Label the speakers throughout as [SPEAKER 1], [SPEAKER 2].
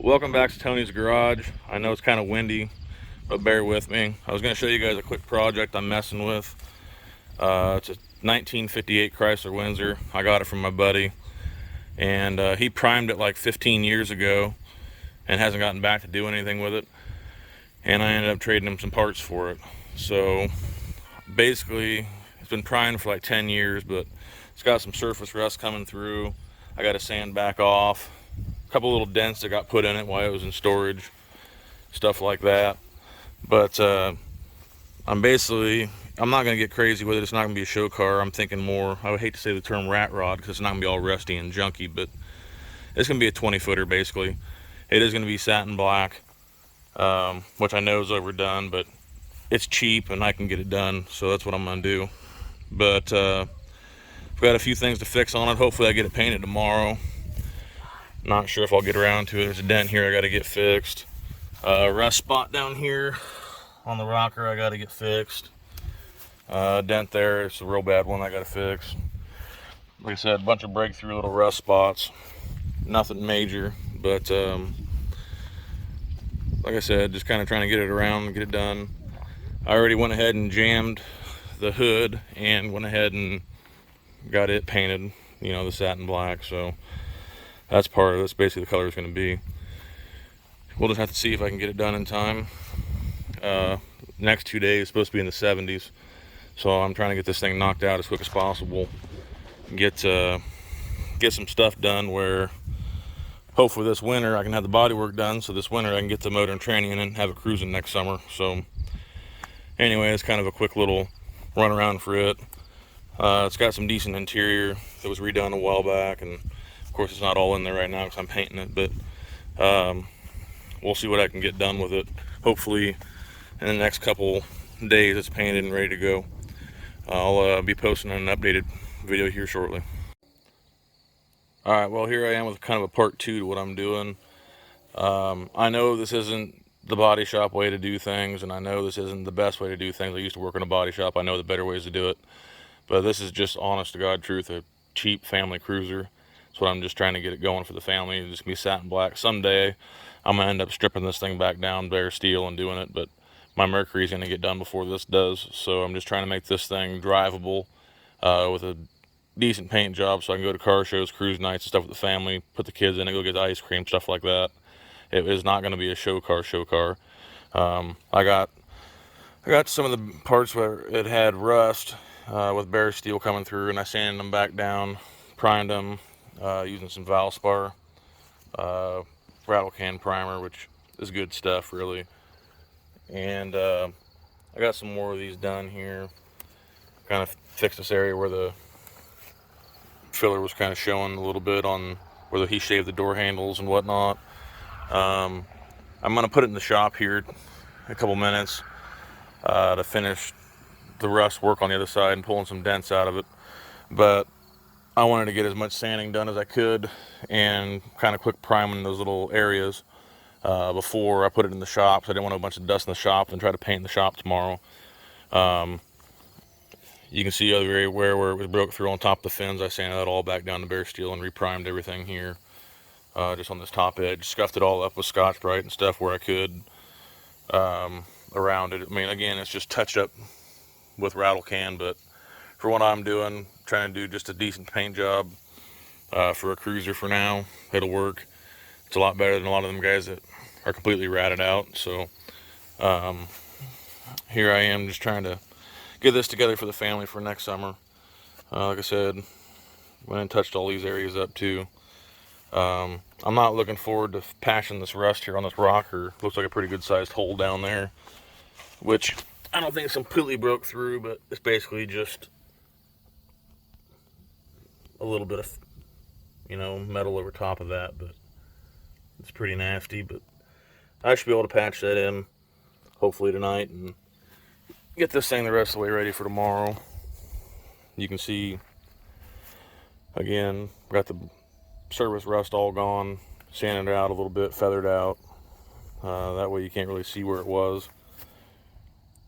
[SPEAKER 1] Welcome back to Tony's Garage. I know it's kind of windy, but bear with me. I was going to show you guys a quick project I'm messing with. It's a 1958 Chrysler Windsor. I got it from my buddy, and he primed it like 15 years ago and hasn't gotten back to do anything with it, and I ended up trading him some parts for it. So basically it's been primed for like 10 years, but it's got some surface rust coming through. I got to sand back off. A couple little dents that got put in it while it was in storage, stuff like that. But I'm not gonna get crazy with it. It's not gonna be a show car. I'm thinking more, I would hate to say the term rat rod because it's not gonna be all rusty and junky, but it's gonna be a 20-footer basically. It is gonna be satin black, which I know is overdone, but it's cheap and I can get it done, so that's what I'm gonna do. But I've got a few things to fix on it. Hopefully I get it painted tomorrow. Not sure if I'll get around to it. There's a dent here I got to get fixed. Rust spot down here on the rocker I got to get fixed. Dent there, it's a real bad one I got to fix. Like I said, a bunch of breakthrough little rust spots. Nothing major, but like I said, just kind of trying to get it around and get it done. I already went ahead and jammed the hood and went ahead and got it painted, you know, the satin black. So that's part of this. Basically the color is going to be. We'll just have to see if I can get it done in time. Next 2 days supposed to be in the 70s, so I'm trying to get this thing knocked out as quick as possible. Get some stuff done where hopefully this winter I can have the bodywork done, so this winter I can get the motor and tranny in and have it cruising next summer. So anyway, it's kind of a quick little run around for it. It's got some decent interior that was redone a while back, and of course it's not all in there right now because I'm painting it, but we'll see what I can get done with it. Hopefully in the next couple days it's painted and ready to go. I'll be posting an updated video here shortly. Alright, well, here I am with kind of a part 2 to what I'm doing. I know this isn't the body shop way to do things, and I know this isn't the best way to do things. I used to work in a body shop. I know the better ways to do it, but this is just honest to God truth, a cheap family cruiser. So I'm just trying to get it going for the family. It's just gonna be satin black. Someday I'm gonna end up stripping this thing back down bare steel and doing it, but my Mercury's gonna get done before this does. So I'm just trying to make this thing drivable with a decent paint job, so I can go to car shows, cruise nights, and stuff with the family. Put the kids in and go get ice cream, stuff like that. It is not gonna be a show car. I got some of the parts where it had rust with bare steel coming through, and I sanded them back down, primed them. Using some Valspar rattle can primer, which is good stuff really. And I got some more of these done here. Kind of fixed this area where the filler was kind of showing a little bit on where he shaved the door handles and whatnot. I'm gonna put it in the shop here in a couple minutes to finish the rust work on the other side and pulling some dents out of it. But I wanted to get as much sanding done as I could and kind of quick priming those little areas before I put it in the shop. So I didn't want a bunch of dust in the shop and try to paint the shop tomorrow. You can see everywhere where it was broke through on top of the fins. I sanded that all back down to bare steel and reprimed everything here, just on this top edge. Scuffed it all up with Scotch-Brite and stuff where I could around it. I mean, again, it's just touched up with rattle can, but for what I'm doing, trying to do just a decent paint job for a cruiser for now. It'll work. It's a lot better than a lot of them guys that are completely ratted out. So here I am just trying to get this together for the family for next summer. Like I said, went and touched all these areas up too. I'm not looking forward to patching this rust here on this rocker. Looks like a pretty good sized hole down there, which I don't think it's completely broke through, but it's basically just a little bit of, you know, metal over top of that, but it's pretty nasty. But I should be able to patch that in hopefully tonight and get this thing the rest of the way ready for tomorrow. You can see again, got the surface rust all gone, sanded it out a little bit, feathered out, that way you can't really see where it was.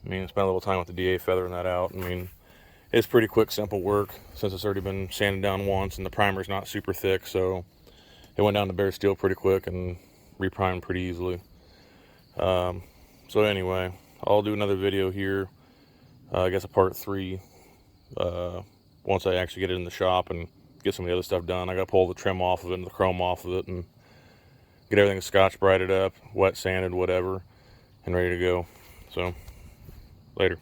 [SPEAKER 1] I mean, spent a little time with the DA feathering that out. I mean, it's pretty quick, simple work since it's already been sanded down once and the primer's not super thick, so it went down to bare steel pretty quick and reprimed pretty easily. So anyway, I'll do another video here, I guess a part 3, once I actually get it in the shop and get some of the other stuff done. I gotta pull the trim off of it and the chrome off of it and get everything Scotch brighted up, wet sanded, whatever, and ready to go. So later.